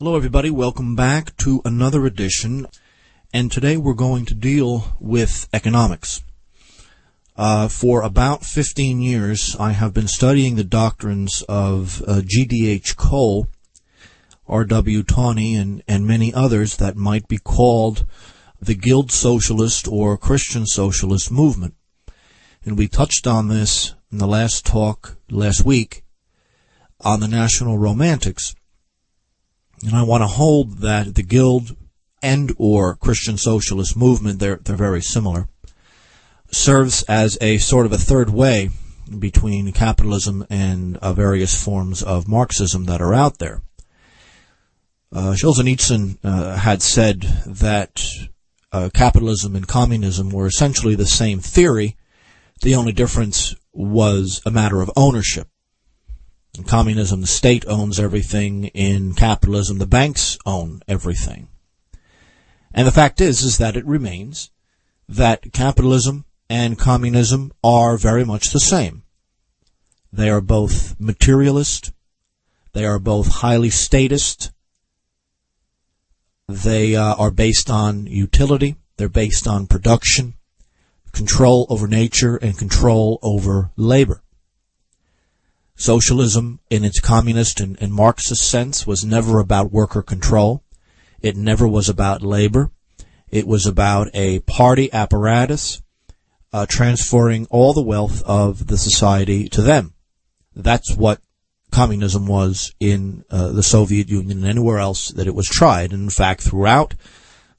Hello everybody, welcome back to another edition, and today we're going to deal with economics. For about 15 years I have been studying the doctrines of G.D.H. Cole, R.W. Tawney, and many others that might be called the Guild Socialist or Christian Socialist movement. And we touched on this in the last talk last week on the National Romantics. And I want to hold that the Guild and or Christian Socialist movement, they're very similar, serves as a sort of a third way between capitalism and various forms of Marxism that are out there. Solzhenitsyn had said that capitalism and communism were essentially the same theory. The only difference was a matter of ownership. In communism, the state owns everything. In capitalism, the banks own everything. And the fact is that it remains that capitalism and communism are very much the same. They are both materialist. They are both highly statist. They are based on utility. They're based on production, control over nature, and control over labor. Socialism, in its communist and Marxist sense, was never about worker control. It never was about labor. It was about a party apparatus transferring all the wealth of the society to them. That's what communism was in the Soviet Union and anywhere else that it was tried. And in fact, throughout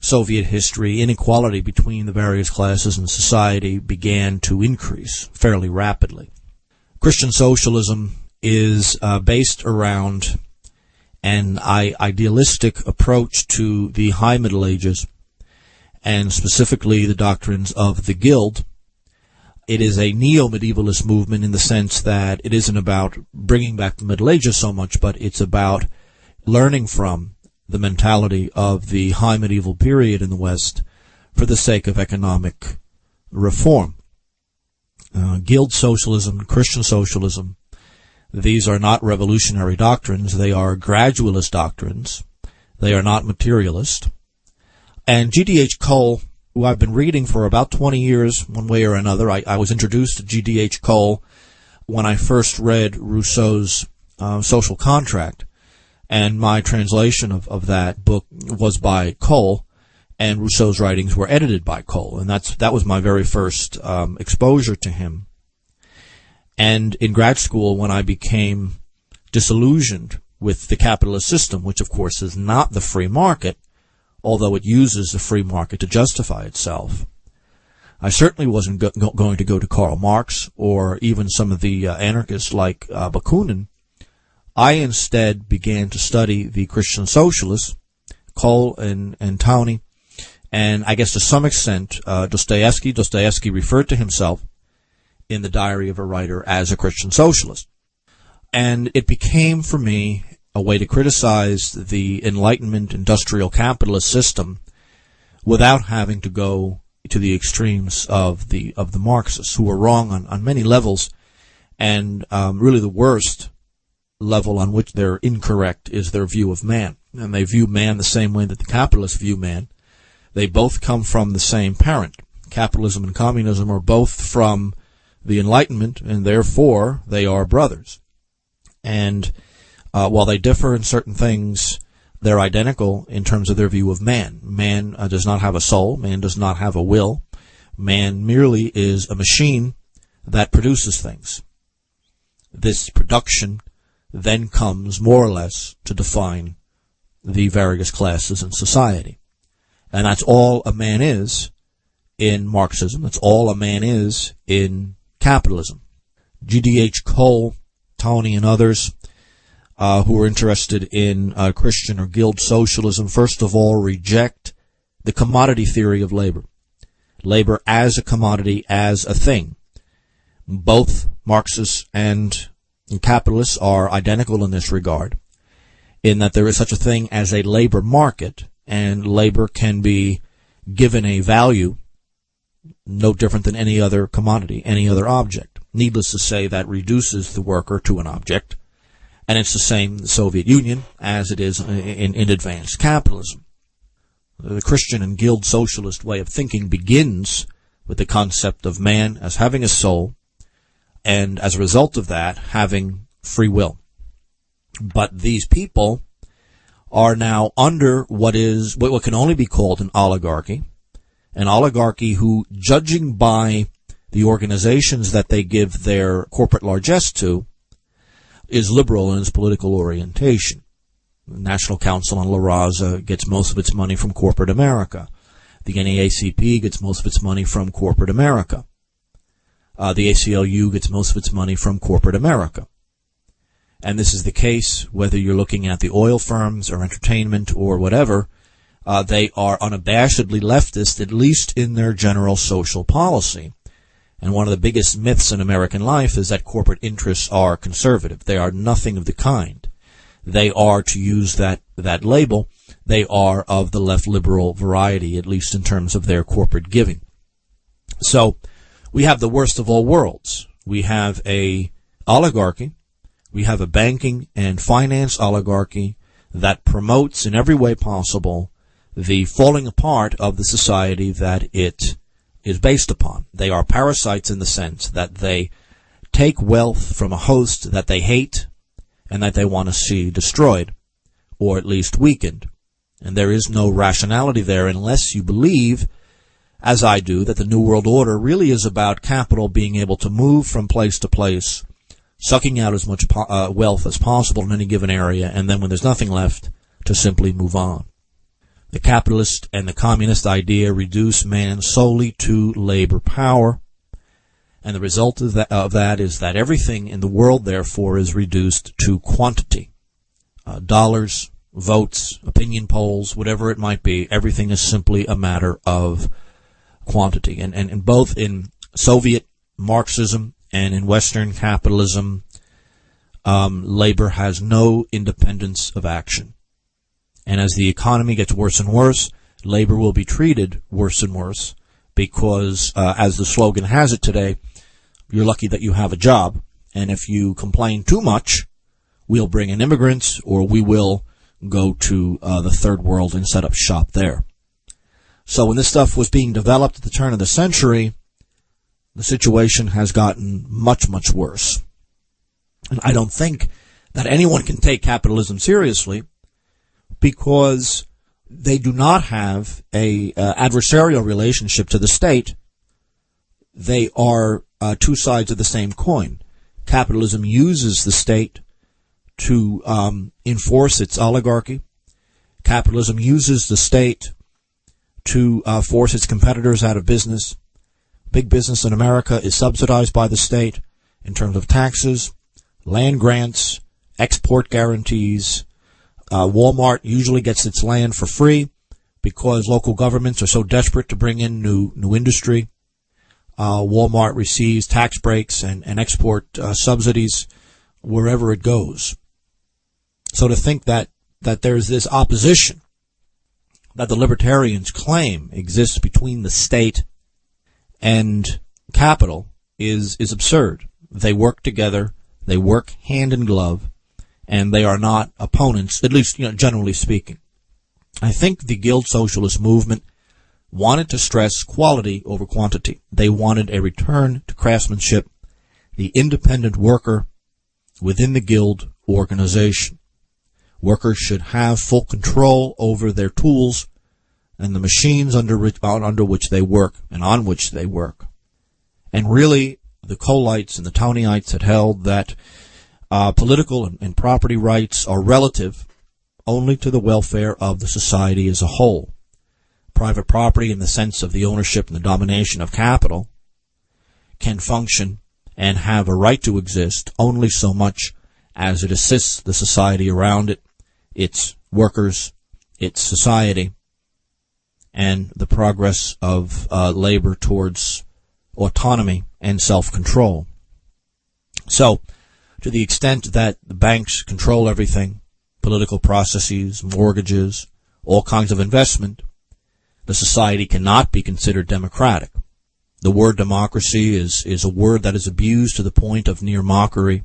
Soviet history, inequality between the various classes in society began to increase fairly rapidly. Christian socialism is based around an idealistic approach to the High Middle Ages, and specifically the doctrines of the Guild. It is a neo-medievalist movement in the sense that it isn't about bringing back the Middle Ages so much, but it's about learning from the mentality of the high medieval period in the West for the sake of economic reform. Guild socialism, Christian socialism, these are not revolutionary doctrines. They are gradualist doctrines. They are not materialist. And G.D.H. Cole, who I've been reading for about 20 years, one way or another, I was introduced to G.D.H. Cole when I first read Rousseau's Social Contract, and my translation of that book was by Cole, and Rousseau's writings were edited by Cole, and that was my very first exposure to him. And in grad school, when I became disillusioned with the capitalist system, which of course is not the free market, although it uses the free market to justify itself, I certainly wasn't going to go to Karl Marx or even some of the anarchists like Bakunin. I instead began to study the Christian socialists, Cole and Tawney, and I guess to some extent Dostoevsky. Dostoevsky referred to himself in the Diary of a Writer as a Christian socialist. And it became for me a way to criticize the Enlightenment industrial capitalist system without having to go to the extremes of the Marxists, who were wrong on many levels, and really the worst level on which they're incorrect is their view of man. And they view man the same way that the capitalists view man. They both come from the same parent. Capitalism and communism are both from the Enlightenment, and therefore they are brothers. And while they differ in certain things, they're identical in terms of their view of man. Man does not have a soul. Man does not have a will. Man merely is a machine that produces things. This production then comes more or less to define the various classes in society. And that's all a man is in Marxism. That's all a man is in capitalism. G.D.H. Cole, Tawney, and others who are interested in Christian or Guild socialism, first of all, reject the commodity theory of labor. Labor as a commodity, as a thing. Both Marxists and capitalists are identical in this regard, in that there is such a thing as a labor market, and labor can be given a value no different than any other commodity, any other object. Needless to say, that reduces the worker to an object, And it's the same in the Soviet Union as it is in advanced capitalism. The Christian and Guild Socialist way of thinking begins with the concept of man as having a soul, and as a result of that, having free will. But these people are now under what can only be called an oligarchy who, judging by the organizations that they give their corporate largesse to, is liberal in its political orientation. The National Council on La Raza gets most of its money from corporate America. The NAACP gets most of its money from corporate America. The ACLU gets most of its money from corporate America. And this is the case whether you're looking at the oil firms or entertainment or whatever. They are unabashedly leftist, at least in their general social policy. And one of the biggest myths in American life is that corporate interests are conservative. They are nothing of the kind. They are, to use that label, they are of the left liberal variety, at least in terms of their corporate giving. So we have the worst of all worlds. We have a oligarchy. We have a banking and finance oligarchy that promotes in every way possible the falling apart of the society that it is based upon. They are parasites in the sense that they take wealth from a host that they hate and that they want to see destroyed, or at least weakened. And there is no rationality there unless you believe, as I do, that the New World Order really is about capital being able to move from place to place, sucking out as much wealth as possible in any given area, and then when there's nothing left, to simply move on. The capitalist and the communist idea reduce man solely to labor power, and the result of that is that everything in the world, therefore, is reduced to quantity. Dollars, votes, opinion polls, whatever it might be, everything is simply a matter of quantity. And both in Soviet Marxism and in Western capitalism, labor has no independence of action. And as the economy gets worse and worse, labor will be treated worse and worse because, as the slogan has it today, you're lucky that you have a job, and if you complain too much, we'll bring in immigrants, or we will go to the third world and set up shop there. So when this stuff was being developed at the turn of the century, the situation has gotten much, much worse. And I don't think that anyone can take capitalism seriously because they do not have a adversarial relationship to the state. They are two sides of the same coin. Capitalism uses the state to enforce its oligarchy. Capitalism uses the state to force its competitors out of business. Big business in America is subsidized by the state in terms of taxes, land grants, export guarantees. Walmart usually gets its land for free because local governments are so desperate to bring in new industry. Walmart receives tax breaks and export subsidies wherever it goes. So to think that there's this opposition that the libertarians claim exists between the state and capital is absurd. They work together, they work hand in glove, and they are not opponents, at least generally speaking. I think the Guild Socialist movement wanted to stress quality over quantity. They wanted a return to craftsmanship, the independent worker within the guild organization. Workers should have full control over their tools and the machines under which they work and on which they work. And really, the Coleites and the Towneyites had held that political and property rights are relative only to the welfare of the society as a whole. Private property, in the sense of the ownership and the domination of capital, can function and have a right to exist only so much as it assists the society around it, its workers, its society, and the progress of labor towards autonomy and self-control. So, to the extent that the banks control everything, political processes, mortgages, all kinds of investment, the society cannot be considered democratic. The word democracy is a word that is abused to the point of near mockery.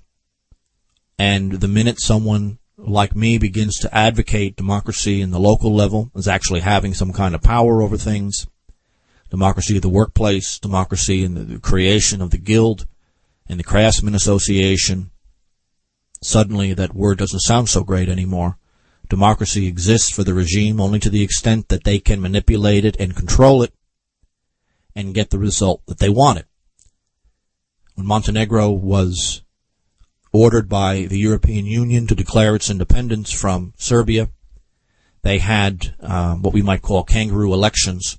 And the minute someone like me begins to advocate democracy in the local level, is actually having some kind of power over things, democracy of the workplace, democracy in the creation of the guild and the craftsman association, suddenly that word doesn't sound so great anymore. Democracy exists for the regime only to the extent that they can manipulate it and control it and get the result that they wanted. When Montenegro was ordered by the European Union to declare its independence from Serbia, they had what we might call kangaroo elections.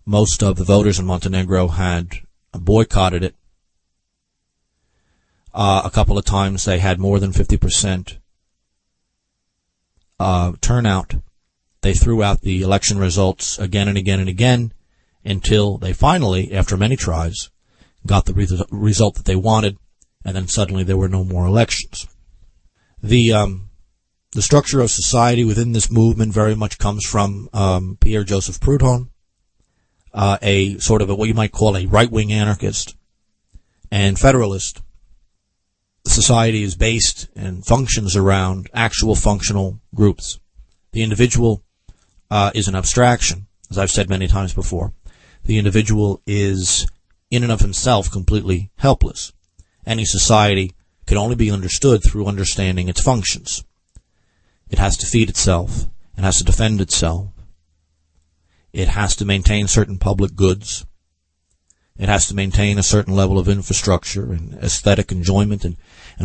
Most of the voters in Montenegro had boycotted it. A couple of times they had more than 50% turnout. They threw out the election results again and again and again until they finally, after many tries, got the result that they wanted, and then suddenly there were no more elections. The structure of society within this movement very much comes from Pierre Joseph Proudhon, a sort of what you might call a right-wing anarchist and federalist. Society is based and functions around actual functional groups. The individual is an abstraction, as I've said many times before. The individual is, in and of himself, completely helpless. Any society can only be understood through understanding its functions. It has to feed itself. It has to defend itself. It has to maintain certain public goods. It has to maintain a certain level of infrastructure and aesthetic enjoyment and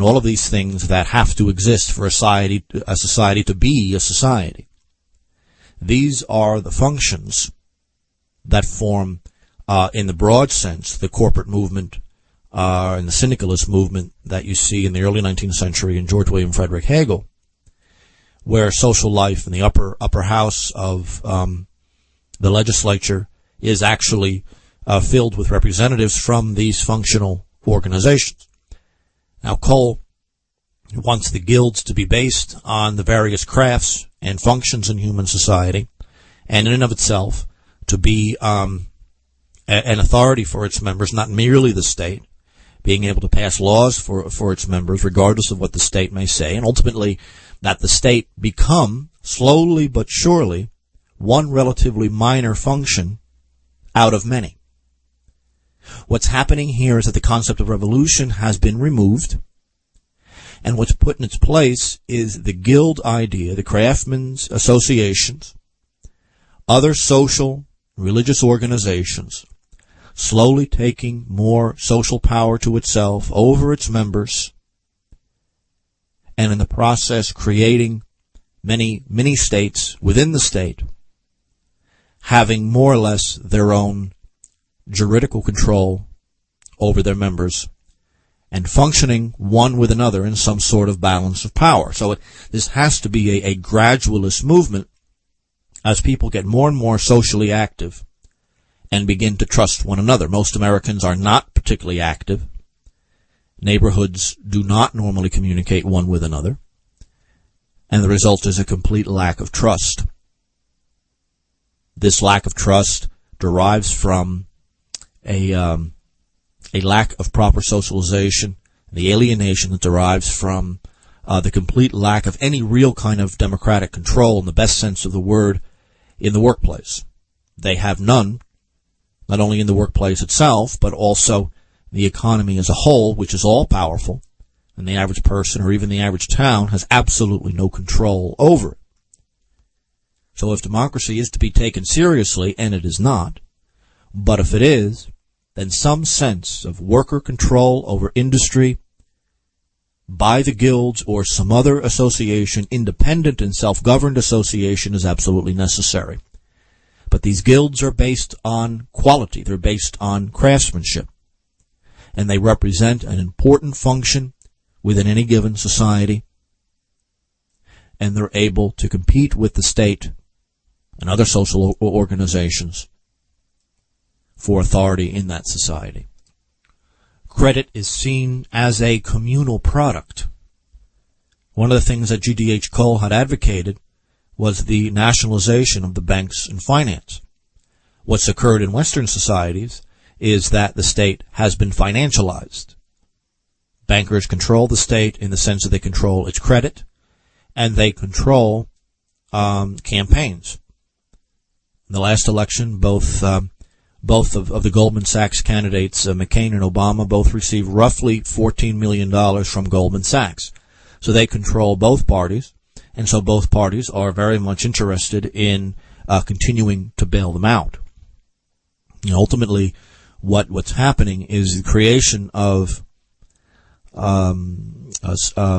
all of these things that have to exist for a society to be a society. These are the functions that form, in the broad sense, the corporate movement and the syndicalist movement that you see in the early 19th century in George William Frederick Hegel, where social life in the upper house of the legislature is actually filled with representatives from these functional organizations. Now, Cole wants the guilds to be based on the various crafts and functions in human society, and in and of itself to be an authority for its members, not merely the state, being able to pass laws for its members, regardless of what the state may say, and ultimately that the state become, slowly but surely, one relatively minor function out of many. What's happening here is that the concept of revolution has been removed, and what's put in its place is the guild idea, the craftsmen's associations, other social, religious organizations, slowly taking more social power to itself over its members, and in the process creating many mini-states within the state, having more or less their own juridical control over their members, and functioning one with another in some sort of balance of power. So this has to be a gradualist movement as people get more and more socially active and begin to trust one another. Most Americans are not particularly active. Neighborhoods do not normally communicate one with another, and the result is a complete lack of trust. This lack of trust derives from a lack of proper socialization, the alienation that derives from the complete lack of any real kind of democratic control in the best sense of the word in the workplace. They have none, not only in the workplace itself, but also the economy as a whole, which is all powerful, and the average person or even the average town has absolutely no control over it. So if democracy is to be taken seriously, and it is not, but if it is, then some sense of worker control over industry by the guilds or some other association, independent and self-governed association, is absolutely necessary. But these guilds are based on quality. They're based on craftsmanship. And they represent an important function within any given society. And they're able to compete with the state and other social organizations for authority in that society. Credit is seen as a communal product. One of the things that G.D.H. Cole had advocated was the nationalization of the banks and finance. What's occurred in Western societies is that the state has been financialized. Bankers control the state in the sense that they control its credit, and they control campaigns. In the last election, both of the Goldman Sachs candidates, McCain and Obama, both received roughly $14 million from Goldman Sachs. So they control both parties, and so both parties are very much interested in continuing to bail them out. You know, ultimately, what's happening is the creation of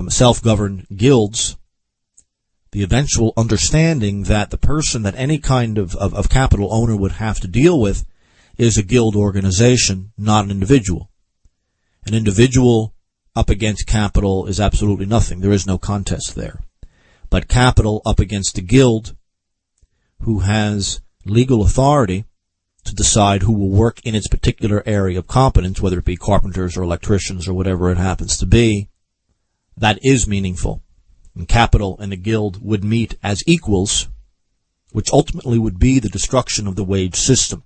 self-governed guilds, the eventual understanding that the person that any kind of capital owner would have to deal with is a guild organization, not an individual. An individual up against capital is absolutely nothing. There is no contest there. But capital up against a guild who has legal authority to decide who will work in its particular area of competence, whether it be carpenters or electricians or whatever it happens to be, that is meaningful. And capital and the guild would meet as equals, which ultimately would be the destruction of the wage system.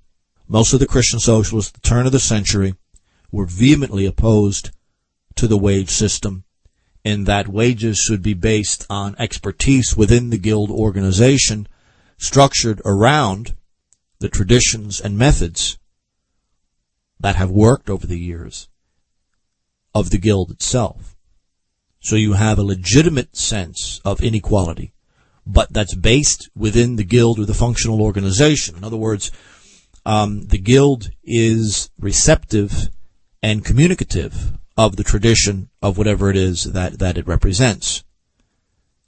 Most of the Christian socialists at the turn of the century were vehemently opposed to the wage system, in that wages should be based on expertise within the guild organization, structured around the traditions and methods that have worked over the years of the guild itself. So you have a legitimate sense of inequality, but that's based within the guild or the functional organization. In other words, the guild is receptive and communicative of the tradition of whatever it is that it represents.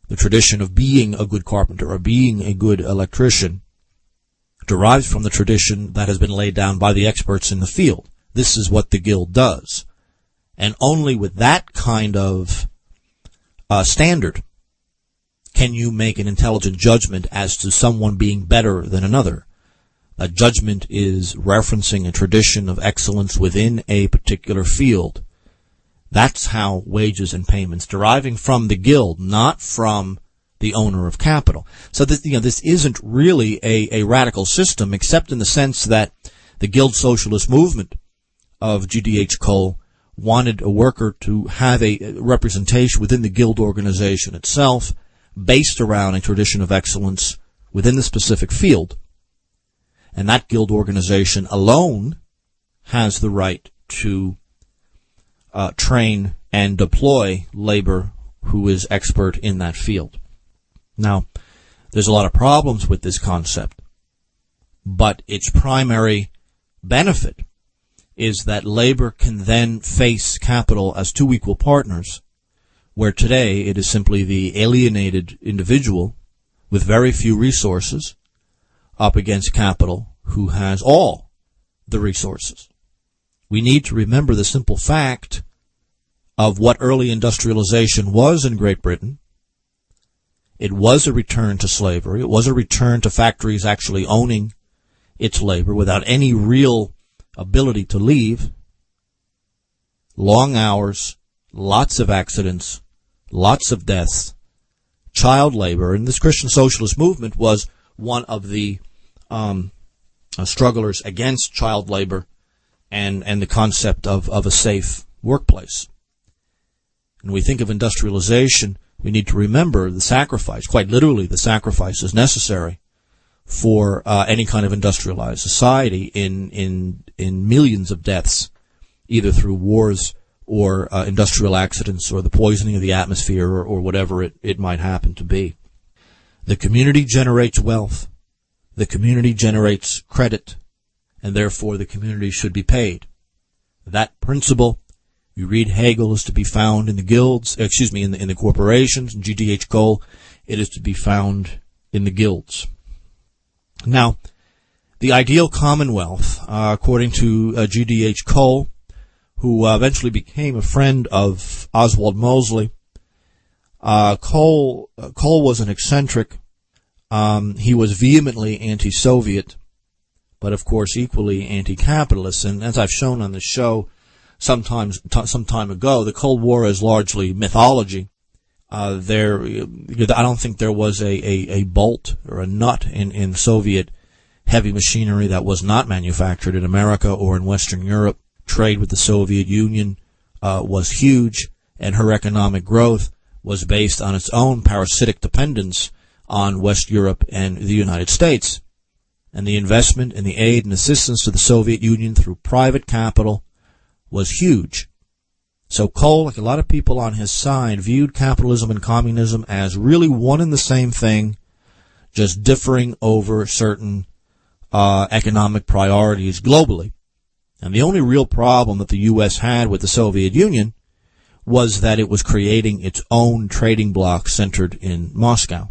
The tradition of being a good carpenter or being a good electrician derives from the tradition that has been laid down by the experts in the field. This is what the guild does. And only with that kind of standard can you make an intelligent judgment as to someone being better than another. That judgment is referencing a tradition of excellence within a particular field. That's how wages and payments deriving from the guild, not from the owner of capital. So this isn't really a radical system, except in the sense that the Guild Socialist movement of G.D.H. Cole wanted a worker to have a representation within the guild organization itself, based around a tradition of excellence within the specific field. And that guild organization alone has the right to train and deploy labor who is expert in that field. Now, there's a lot of problems with this concept, but its primary benefit is that labor can then face capital as two equal partners, where today it is simply the alienated individual with very few resources up against capital who has all the resources. We need to remember the simple fact of what early industrialization was in Great Britain. It was a return to slavery. It was a return to factories actually owning its labor without any real ability to leave. Long hours, lots of accidents, lots of deaths, child labor. And this Christian socialist movement was one of the strugglers against child labor and the concept of a safe workplace. When we think of industrialization, we need to remember the sacrifice, quite literally the sacrifices necessary for any kind of industrialized society in millions of deaths, either through wars or industrial accidents or the poisoning of the atmosphere or whatever it might happen to be. The community generates wealth. The community generates credit, and therefore the community should be paid. That principle, you read Hegel, is to be found in the guilds, in the corporations, and G.D.H. Cole, it is to be found in the guilds. Now, the ideal commonwealth, according to G.D.H. Cole, who eventually became a friend of Oswald Mosley, Cole was an eccentric. He was vehemently anti-Soviet, but of course equally anti-capitalist. And as I've shown on the show some time ago, the Cold War is largely mythology. I don't think there was a bolt or a nut in Soviet heavy machinery that was not manufactured in America or in Western Europe. Trade with the Soviet Union was huge, and her economic growth was based on its own parasitic dependence on West Europe and the United States. And the investment and the aid and assistance to the Soviet Union through private capital was huge. So Cole, like a lot of people on his side, viewed capitalism and communism as really one and the same thing, just differing over certain economic priorities globally. And the only real problem that the U.S. had with the Soviet Union was that it was creating its own trading bloc centered in Moscow.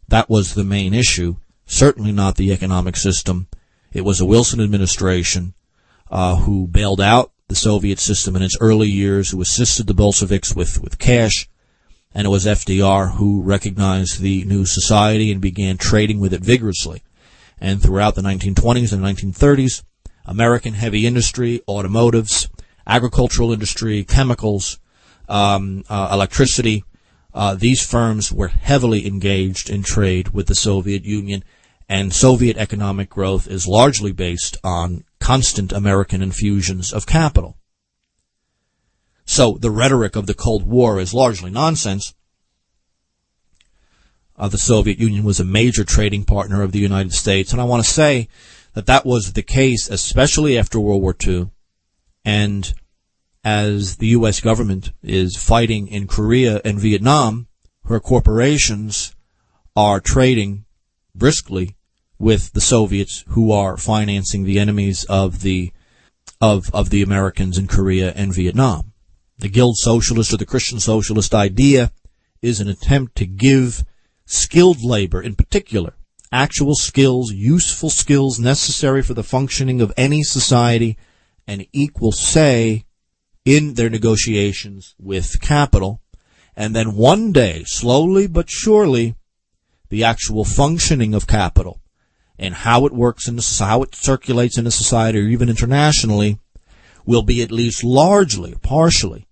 That was the main issue, certainly not the economic system. It was a Wilson administration who bailed out the Soviet system in its early years, who assisted the Bolsheviks with cash, and it was FDR who recognized the new society and began trading with it vigorously. And throughout the 1920s and 1930s, American heavy industry, automotives, agricultural industry, chemicals, electricity, these firms were heavily engaged in trade with the Soviet Union, and Soviet economic growth is largely based on constant American infusions of capital. So the rhetoric of the Cold War is largely nonsense. The Soviet Union was a major trading partner of the United States, and I want to say that that was the case especially after World War II, and as the U.S. government is fighting in Korea and Vietnam, her corporations are trading briskly with the Soviets, who are financing the enemies of the Americans in Korea and Vietnam. The Guild Socialist or the Christian Socialist idea is an attempt to give skilled labor, in particular, actual skills, useful skills necessary for the functioning of any society, an equal say in their negotiations with capital, and then one day, slowly but surely, the actual functioning of capital and how it works in how it circulates in a society or even internationally will be at least largely, partially,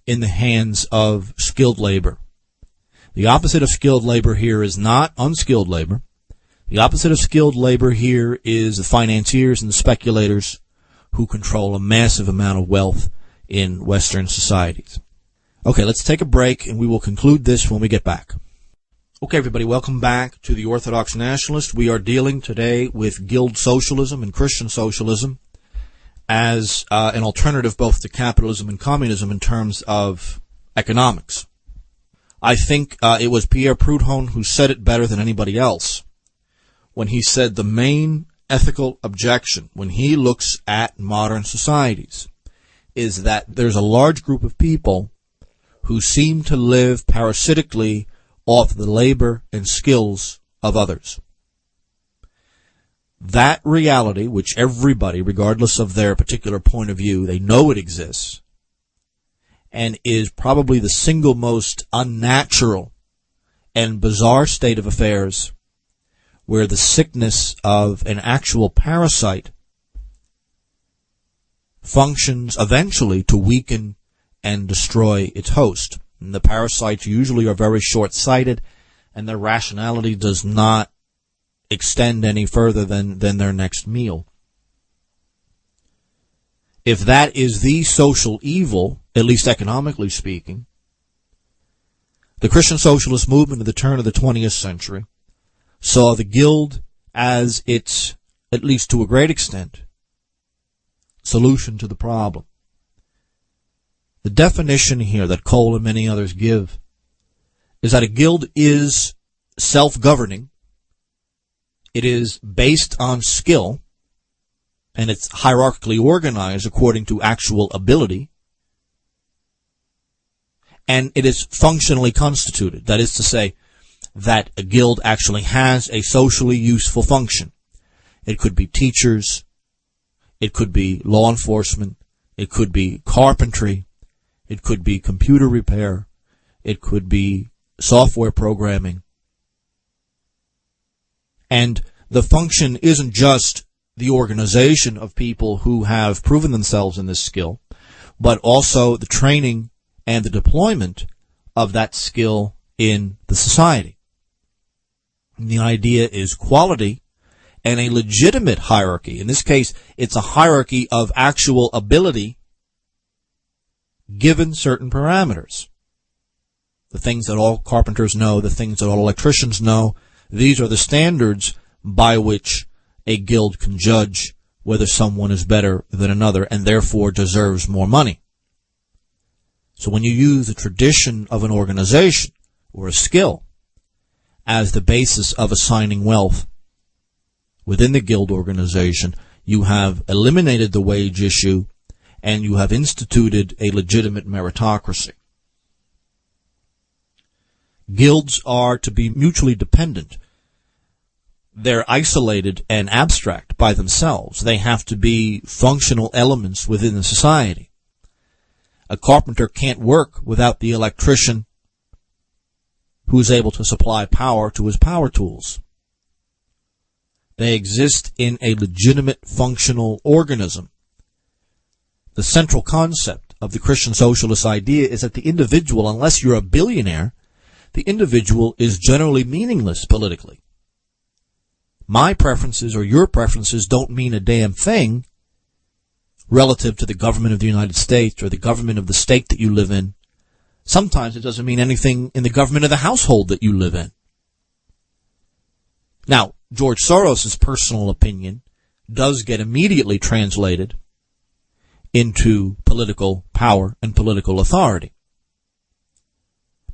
in the hands of skilled labor. The opposite of skilled labor here is not unskilled labor. The opposite of skilled labor here is the financiers and the speculators who control a massive amount of wealth in Western societies. Okay, let's take a break, and we will conclude this when we get back. Okay, everybody, welcome back to the Orthodox Nationalist. We are dealing today with Guild Socialism and Christian Socialism as an alternative both to capitalism and communism in terms of economics. I think it was Pierre Proudhon who said it better than anybody else when he said the main ethical objection when he looks at modern societies is that there's a large group of people who seem to live parasitically off the labor and skills of others. That reality, which everybody, regardless of their particular point of view, they know it exists, and is probably the single most unnatural and bizarre state of affairs, where the sickness of an actual parasite functions eventually to weaken and destroy its host. And the parasites usually are very short-sighted, and their rationality does not extend any further than their next meal. If that is the social evil, at least economically speaking, the Christian Socialist movement at the turn of the 20th century saw the Guild as its, at least to a great extent, solution to the problem. The definition here that Cole and many others give is that a guild is self-governing, it is based on skill, and it's hierarchically organized according to actual ability, and it is functionally constituted. That is to say, that a guild actually has a socially useful function. It could be teachers, it could be law enforcement, it could be carpentry, it could be computer repair, it could be software programming. And the function isn't just the organization of people who have proven themselves in this skill, but also the training and the deployment of that skill in the society. And the idea is quality and a legitimate hierarchy. In this case, it's a hierarchy of actual ability given certain parameters. The things that all carpenters know, the things that all electricians know, these are the standards by which a guild can judge whether someone is better than another and therefore deserves more money. So when you use the tradition of an organization or a skill as the basis of assigning wealth within the guild organization, you have eliminated the wage issue and you have instituted a legitimate meritocracy. Guilds are to be mutually dependent. They're isolated and abstract by themselves. They have to be functional elements within the society. A carpenter can't work without the electrician who's able to supply power to his power tools. They exist in a legitimate functional organism. The central concept of the Christian socialist idea is that the individual, unless you're a billionaire, the individual is generally meaningless politically. My preferences or your preferences don't mean a damn thing relative to the government of the United States or the government of the state that you live in. Sometimes it doesn't mean anything in the government of the household that you live in. Now, George Soros' personal opinion does get immediately translated into political power and political authority.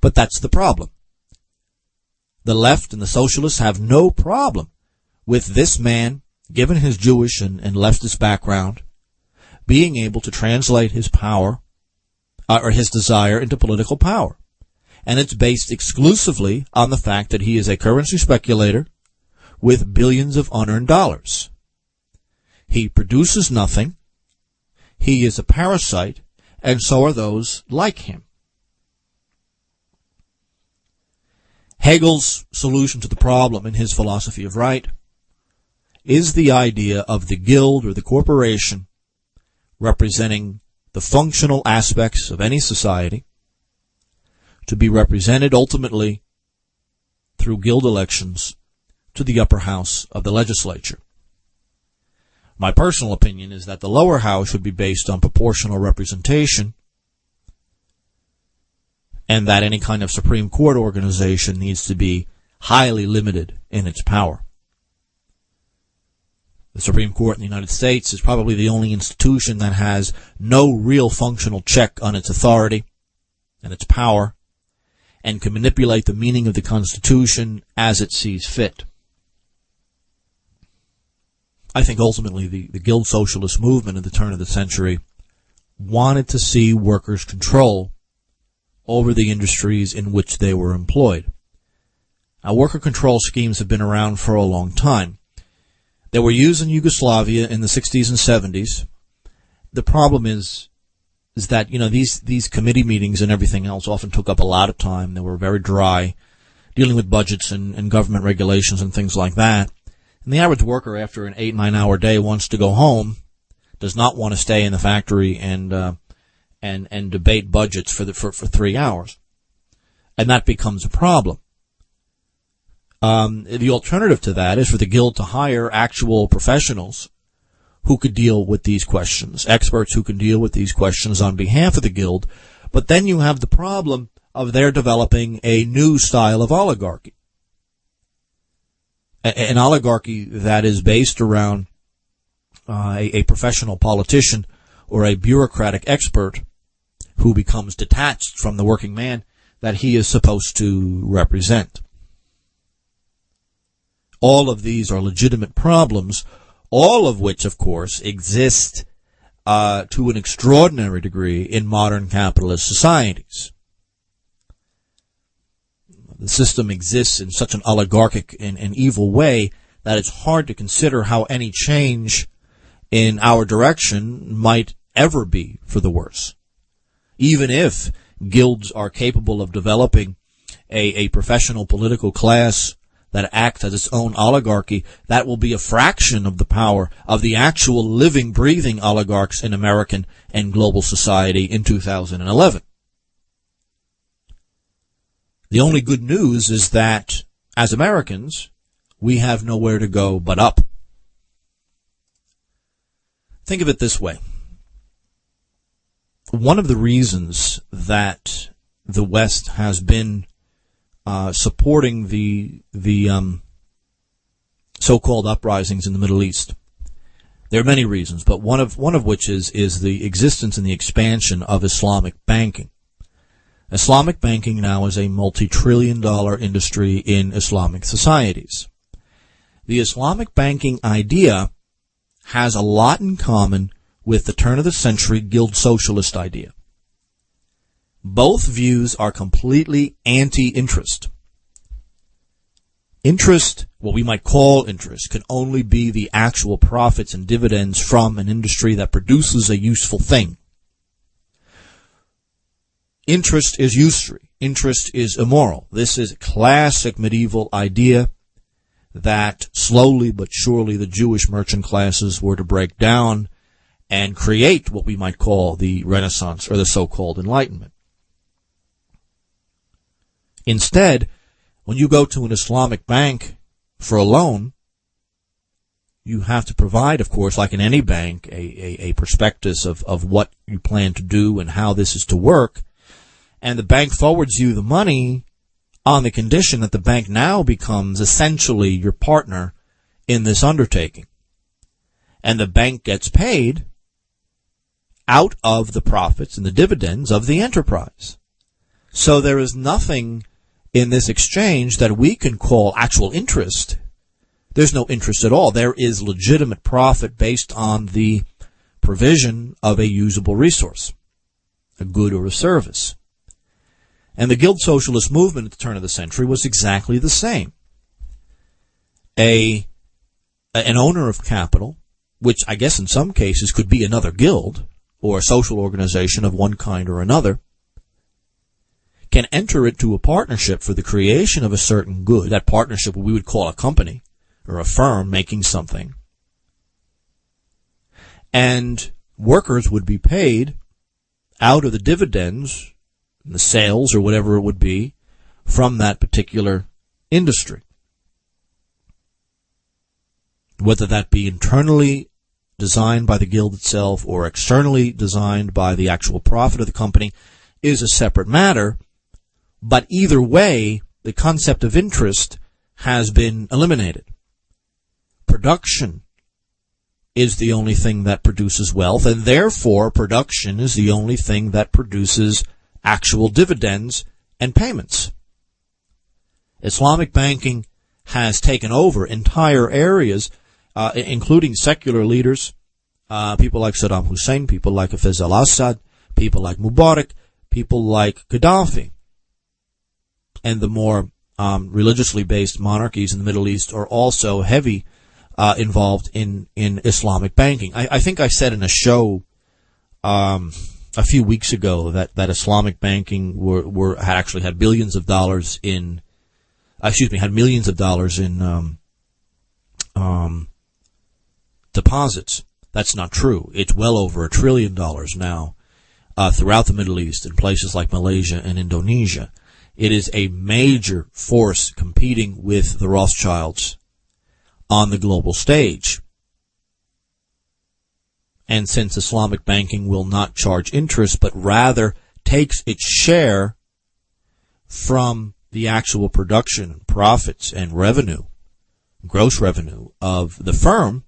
But that's the problem. The left and the socialists have no problem with this man, given his Jewish and leftist background, being able to translate his power or his desire into political power. And it's based exclusively on the fact that he is a currency speculator with billions of unearned dollars. He produces nothing. He is a parasite, and so are those like him. Hegel's solution to the problem in his philosophy of right is the idea of the guild or the corporation representing the functional aspects of any society to be represented ultimately through guild elections to the upper house of the legislature. My personal opinion is that the lower house should be based on proportional representation and that any kind of Supreme Court organization needs to be highly limited in its power. The Supreme Court in the United States is probably the only institution that has no real functional check on its authority and its power and can manipulate the meaning of the Constitution as it sees fit. I think ultimately the Guild Socialist movement at the turn of the century wanted to see workers' control over the industries in which they were employed. Now, worker control schemes have been around for a long time. They were used in Yugoslavia in the 60s and 70s. The problem is that, these committee meetings and everything else often took up a lot of time. They were very dry, dealing with budgets and government regulations and things like that. And the average worker, after an 8-9 hour day, wants to go home, does not want to stay in the factory and debate budgets for 3 hours. And that becomes a problem. The alternative to that is for the guild to hire actual professionals who could deal with these questions, experts who can deal with these questions on behalf of the guild. But then you have the problem of their developing a new style of oligarchy. An oligarchy that is based around a professional politician or a bureaucratic expert who becomes detached from the working man that he is supposed to represent. All of these are legitimate problems, all of which, of course, exist to an extraordinary degree in modern capitalist societies. The system exists in such an oligarchic and evil way that it's hard to consider how any change in our direction might ever be for the worse. Even if guilds are capable of developing a professional political class that acts as its own oligarchy, that will be a fraction of the power of the actual living, breathing oligarchs in American and global society in 2011. The only good news is that, as Americans, we have nowhere to go but up. Think of it this way. one of the reasons that the West has been supporting the so-called uprisings in the Middle East. There are many reasons, but one of which is the existence and the expansion of Islamic banking. Islamic banking now is a multi-trillion-dollar industry in Islamic societies. The Islamic banking idea has a lot in common with the turn-of-the-century Guild Socialist idea. Both views are completely anti-interest. Interest, what we might call interest, can only be the actual profits and dividends from an industry that produces a useful thing. Interest is usury. Interest is immoral. This is a classic medieval idea that slowly but surely the Jewish merchant classes were to break down and create what we might call the Renaissance or the so-called Enlightenment. Instead, when you go to an Islamic bank for a loan, you have to provide, of course, like in any bank, a prospectus of what you plan to do and how this is to work. And the bank forwards you the money on the condition that the bank now becomes essentially your partner in this undertaking. And the bank gets paid out of the profits and the dividends of the enterprise. So there is nothing in this exchange that we can call actual interest. There's no interest at all. There is legitimate profit based on the provision of a usable resource, a good or a service. And the Guild Socialist movement at the turn of the century was exactly the same. An owner of capital, which I guess in some cases could be another guild or a social organization of one kind or another, can enter into a partnership for the creation of a certain good. That partnership we would call a company or a firm making something. And workers would be paid out of the dividends, the sales or whatever it would be, from that particular industry. Whether that be internally designed by the guild itself or externally designed by the actual profit of the company is a separate matter. But either way, the concept of interest has been eliminated. Production is the only thing that produces wealth, and therefore production is the only thing that produces actual dividends and payments. Islamic banking has taken over entire areas, including secular leaders, people like Saddam Hussein, people like Hafez al-Assad, people like Mubarak, people like Gaddafi. And the more religiously based monarchies in the Middle East are also heavy involved in Islamic banking. I think I said in a show a few weeks ago that Islamic banking had billions of dollars in, had millions of dollars in deposits. That's not true. It's well over $1 trillion now throughout the Middle East in places like Malaysia and Indonesia. It is a major force competing with the Rothschilds on the global stage. And since Islamic banking will not charge interest, but rather takes its share from the actual production, profits, and revenue, gross revenue of the firm,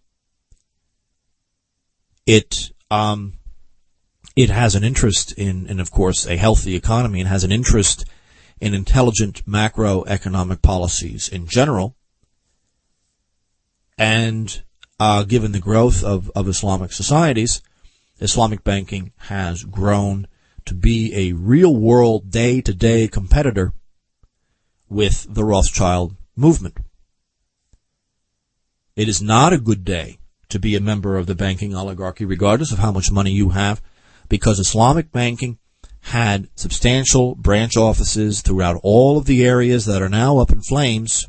it has an interest in, of course, a healthy economy, and has an interest in intelligent macroeconomic policies in general. And given the growth of Islamic societies, Islamic banking has grown to be a real-world, day-to-day competitor with the Rothschild movement. It is not a good day to be a member of the banking oligarchy, regardless of how much money you have, because Islamic banking had substantial branch offices throughout all of the areas that are now up in flames,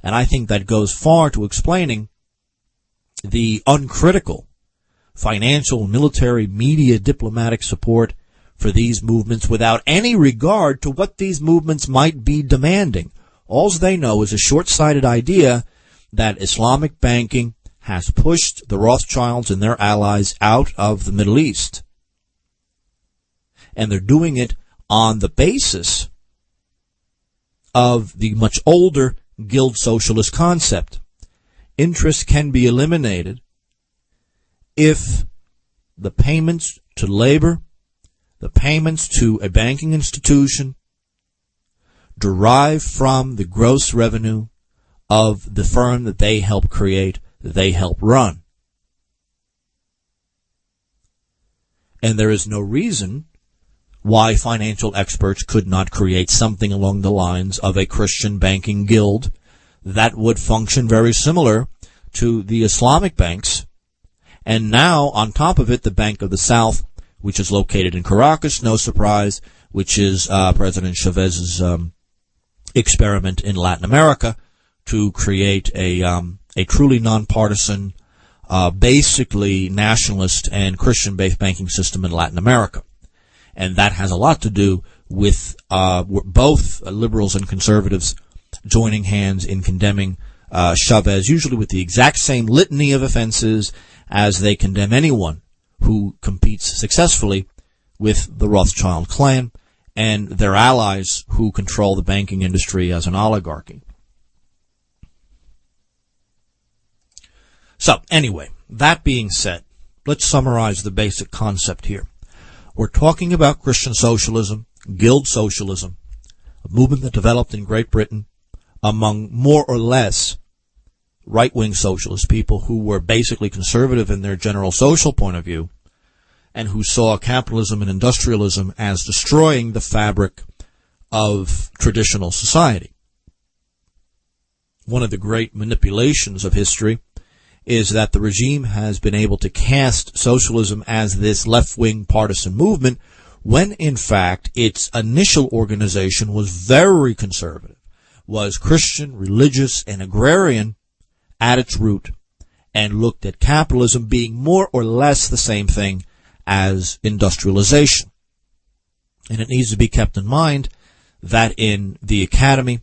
and I think that goes far to explaining the uncritical financial, military, media, diplomatic support for these movements without any regard to what these movements might be demanding. All they know is a short-sighted idea that Islamic banking has pushed the Rothschilds and their allies out of the Middle East. and they're doing it on the basis of the much older Guild Socialist concept. Interest can be eliminated if the payments to labor, the payments to a banking institution, derive from the gross revenue of the firm that they help create, that they help run. And there is no reason why financial experts could not create something along the lines of a Christian banking guild that would function very similar to the Islamic banks. And now, on top of it, the Bank of the South, which is located in Caracas, no surprise, which is President Chavez's experiment in Latin America to create a truly nonpartisan, basically nationalist and Christian-based banking system in Latin America. And that has a lot to do with both liberals and conservatives joining hands in condemning Chavez, usually with the exact same litany of offenses as they condemn anyone who competes successfully with the Rothschild clan and their allies who control the banking industry as an oligarchy. So, anyway, that being said, let's summarize the basic concept here. We're talking about Christian socialism, Guild Socialism, a movement that developed in Great Britain among more or less right-wing socialist people who were basically conservative in their general social point of view and who saw capitalism and industrialism as destroying the fabric of traditional society. One of the great manipulations of history is that the regime has been able to cast socialism as this left-wing partisan movement when, in fact, its initial organization was very conservative, was Christian, religious, and agrarian at its root, and looked at capitalism being more or less the same thing as industrialization. And it needs to be kept in mind that in the academy,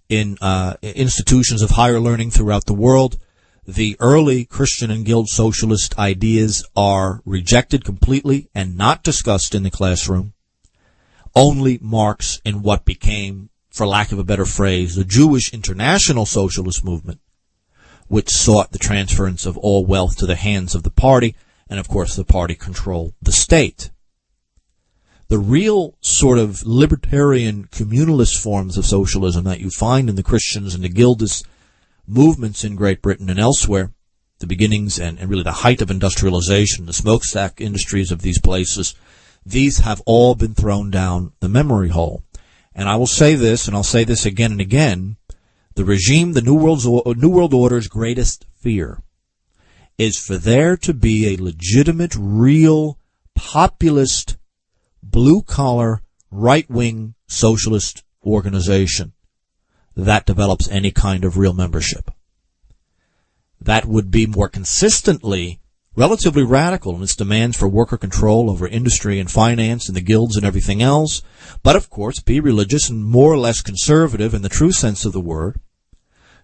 in institutions of higher learning throughout the world, the early Christian and Guild Socialist ideas are rejected completely and not discussed in the classroom. Only Marx and what became, for lack of a better phrase, the Jewish International Socialist movement, which sought the transference of all wealth to the hands of the party, and of course the party controlled the state. The real sort of libertarian communalist forms of socialism that you find in the Christians and the Guildist movements in Great Britain and elsewhere, the beginnings and really the height of industrialization, the smokestack industries of these places, these have all been thrown down the memory hole. And I will say this, and I'll say this again and again, the regime, the New World Order's greatest fear is for there to be a legitimate, real, populist, blue-collar, right-wing socialist organization that develops any kind of real membership. That would be more consistently relatively radical in its demands for worker control over industry and finance and the guilds and everything else, but of course be religious and more or less conservative in the true sense of the word,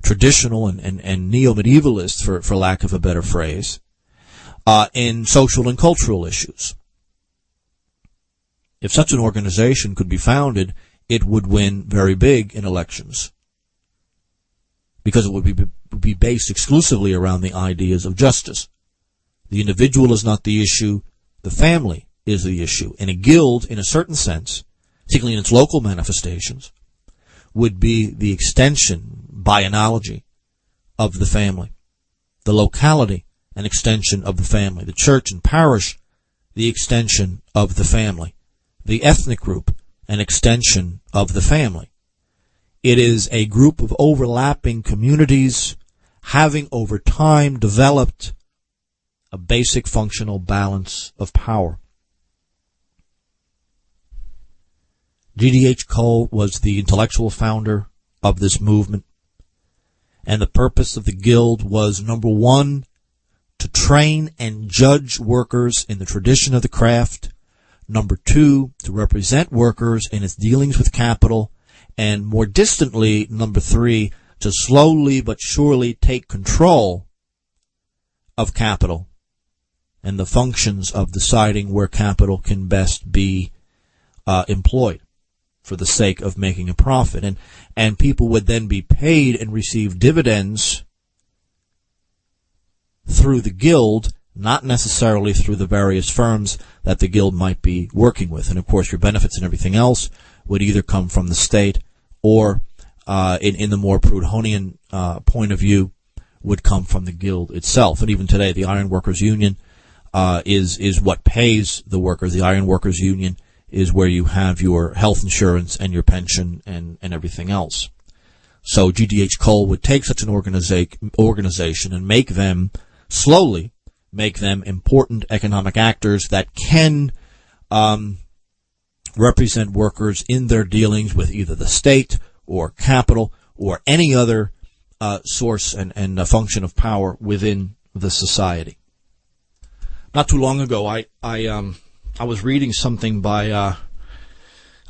traditional and neo-medievalist, for lack of a better phrase, in social and cultural issues. If such an organization could be founded, it would win very big in elections, because it would be based exclusively around the ideas of justice. The individual is not the issue, the family is the issue. And a guild, in a certain sense, particularly in its local manifestations, would be the extension, by analogy, of the family. The locality, an extension of the family. The church and parish, the extension of the family. The ethnic group, an extension of the family. It is a group of overlapping communities having over time developed a basic functional balance of power. G.D.H. Cole was the intellectual founder of this movement, and the purpose of the Guild was, number one, to train and judge workers in the tradition of the craft, number two, to represent workers in its dealings with capital, and more distantly, number three, to slowly but surely take control of capital and the functions of deciding where capital can best be employed for the sake of making a profit. And people would then be paid and receive dividends through the guild, not necessarily through the various firms that the guild might be working with. And of course, your benefits and everything else would either come from the state or, in the more Proudhonian point of view, would come from the guild itself. And even today, the Iron Workers Union is what pays the workers. The Iron Workers Union is where you have your health insurance and your pension and everything else. So G.D.H. Cole would take such an organization and make them, slowly, make them important economic actors that can represent workers in their dealings with either the state or capital or any other source and function of power within the society. Not too long ago, I was reading something by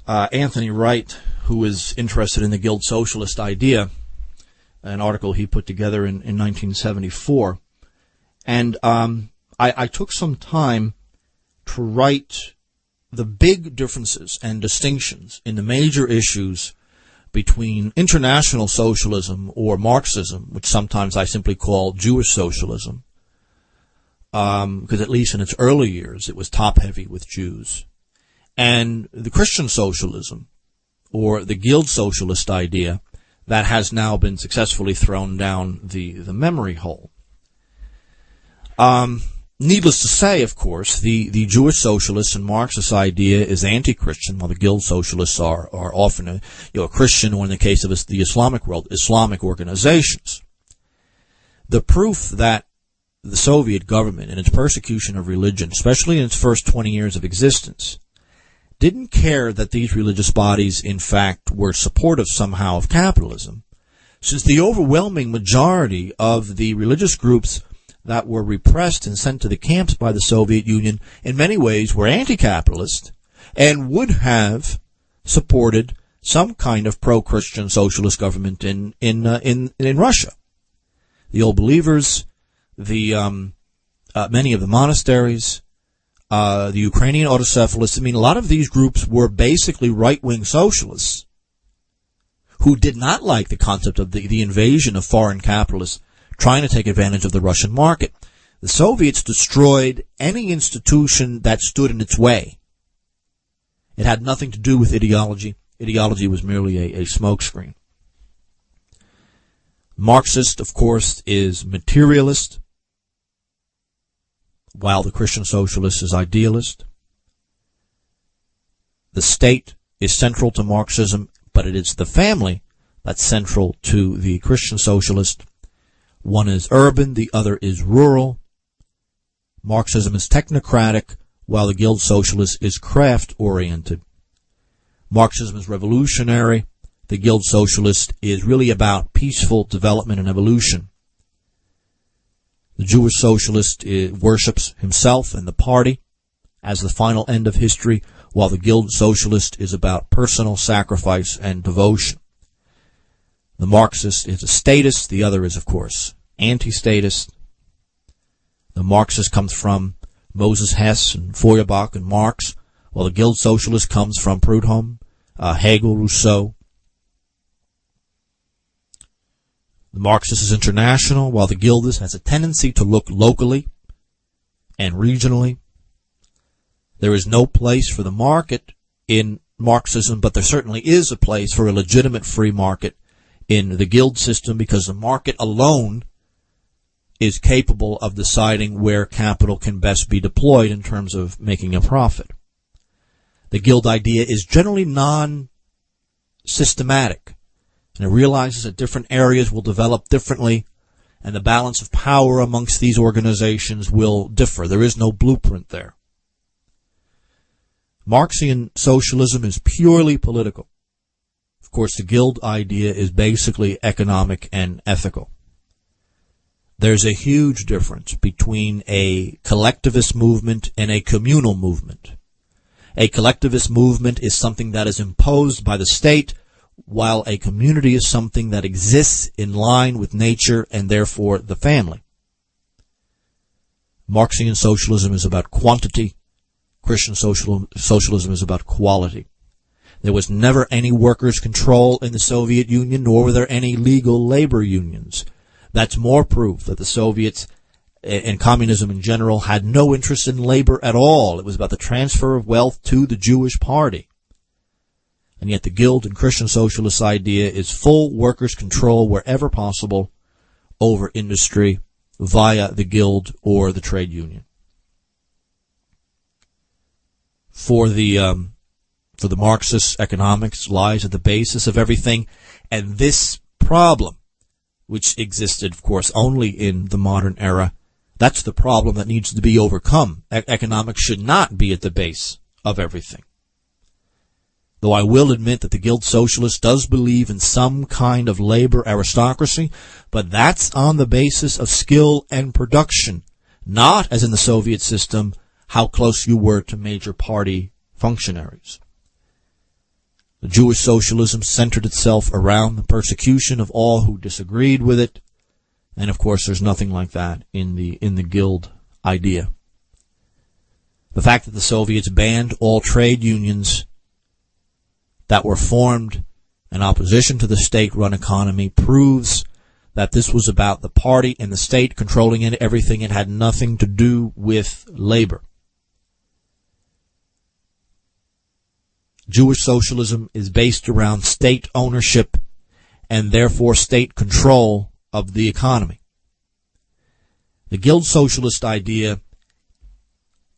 Anthony Wright, who is interested in the Guild Socialist idea, an article he put together in 1974. And I took some time to write the big differences and distinctions in the major issues between international socialism or Marxism, which sometimes I simply call Jewish socialism, because at least in its early years it was top-heavy with Jews, and the Christian socialism, or the Guild Socialist idea, that has now been successfully thrown down the memory hole. Needless to say, of course, the Jewish socialist and Marxist idea is anti-Christian, while the Guild Socialists are often a Christian, or in the case of the Islamic world, Islamic organizations. The proof that the Soviet government, in its persecution of religion, especially in its first 20 years of existence, didn't care that these religious bodies, in fact, were supportive somehow of capitalism, since the overwhelming majority of the religious groups that were repressed and sent to the camps by the Soviet Union in many ways were anti-capitalist and would have supported some kind of pro-Christian socialist government in Russia. The Old Believers, many of the monasteries, the Ukrainian autocephalists. I mean, a lot of these groups were basically right-wing socialists who did not like the concept of the invasion of foreign capitalists trying to take advantage of the Russian market. The Soviets destroyed any institution that stood in its way. It had nothing to do with ideology. Ideology was merely a smokescreen. Marxist, of course, is materialist, while the Christian socialist is idealist. The state is central to Marxism, but it is the family that's central to the Christian socialist. One is urban, the other is rural. Marxism is technocratic, while the Guild Socialist is craft-oriented. Marxism is revolutionary. The Guild Socialist is really about peaceful development and evolution. The Jewish Socialist worships himself and the party as the final end of history, while the Guild Socialist is about personal sacrifice and devotion. The Marxist is a statist. The other is, of course, anti-statist. The Marxist comes from Moses Hess and Feuerbach and Marx, while the Guild Socialist comes from Proudhon, Hegel, Rousseau. The Marxist is international, while the Guildist has a tendency to look locally and regionally. There is no place for the market in Marxism, but there certainly is a place for a legitimate free market in the guild system, because the market alone is capable of deciding where capital can best be deployed in terms of making a profit. The guild idea is generally non-systematic, and it realizes that different areas will develop differently, and the balance of power amongst these organizations will differ. There is no blueprint there. Marxian socialism is purely political. Of course, the guild idea is basically economic and ethical. There's a huge difference between a collectivist movement and a communal movement. A collectivist movement is something that is imposed by the state, while a community is something that exists in line with nature and therefore the family. Marxian socialism is about quantity, Christian socialism is about quality. There was never any workers' control in the Soviet Union, nor were there any legal labor unions. That's more proof that the Soviets and communism in general had no interest in labor at all. It was about the transfer of wealth to the Jewish party. And yet the Guild and Christian Socialist idea is full workers' control wherever possible over industry via the Guild or the trade union. For the Marxists, economics lies at the basis of everything, and this problem, which existed, of course, only in the modern era, that's the problem that needs to be overcome. Economics should not be at the base of everything. Though I will admit that the Guild Socialist does believe in some kind of labor aristocracy, but that's on the basis of skill and production, not, as in the Soviet system, how close you were to major party functionaries. The Jewish socialism centered itself around the persecution of all who disagreed with it, and of course there's nothing like that in the Guild idea. The fact that the Soviets banned all trade unions that were formed in opposition to the state-run economy proves that this was about the party and the state controlling everything. It had nothing to do with labor. Jewish socialism is based around state ownership and therefore state control of the economy. The Guild Socialist idea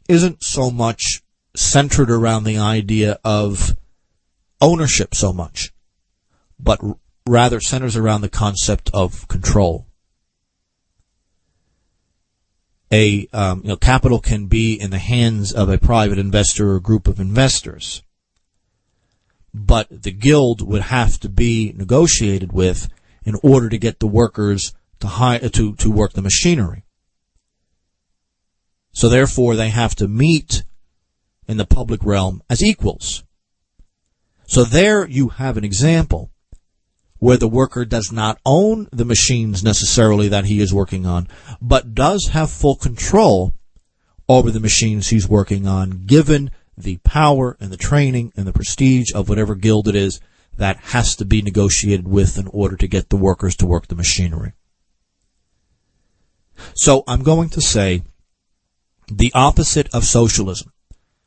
isn't so much centered around the idea of ownership so much, but rather centers around the concept of control. Capital can be in the hands of a private investor or group of investors, but the Guild would have to be negotiated with in order to get the workers to work the machinery. So therefore, they have to meet in the public realm as equals. So there you have an example where the worker does not own the machines necessarily that he is working on, but does have full control over the machines he's working on, given the power and the training and the prestige of whatever guild it is that has to be negotiated with in order to get the workers to work the machinery. So I'm going to say the opposite of socialism.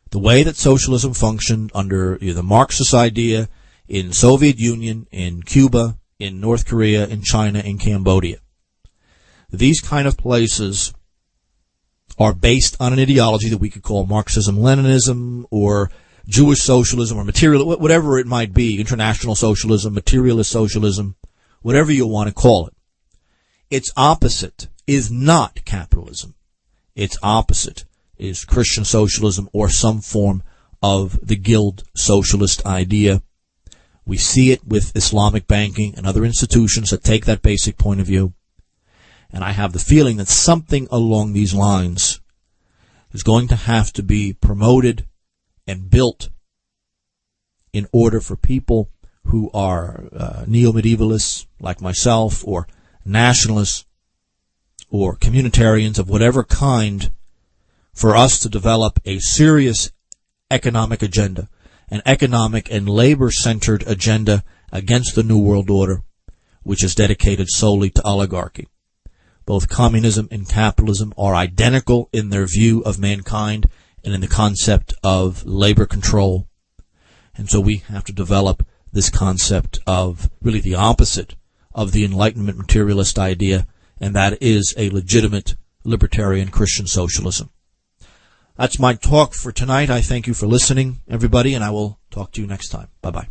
The way that socialism functioned under the Marxist idea in Soviet Union, in Cuba, in North Korea, in China, in Cambodia. These kind of places are based on an ideology that we could call Marxism-Leninism or Jewish socialism or material, whatever it might be, international socialism, materialist socialism, whatever you want to call it. Its opposite is not capitalism. Its opposite is Christian socialism or some form of the Guild Socialist idea. We see it with Islamic banking and other institutions that take that basic point of view. And I have the feeling that something along these lines is going to have to be promoted and built in order for people who are neo-medievalists like myself or nationalists or communitarians of whatever kind, for us to develop a serious economic agenda, an economic and labor-centered agenda against the New World Order, which is dedicated solely to oligarchy. Both communism and capitalism are identical in their view of mankind and in the concept of labor control. And so we have to develop this concept of really the opposite of the Enlightenment materialist idea, and that is a legitimate libertarian Christian socialism. That's my talk for tonight. I thank you for listening, everybody, and I will talk to you next time. Bye-bye.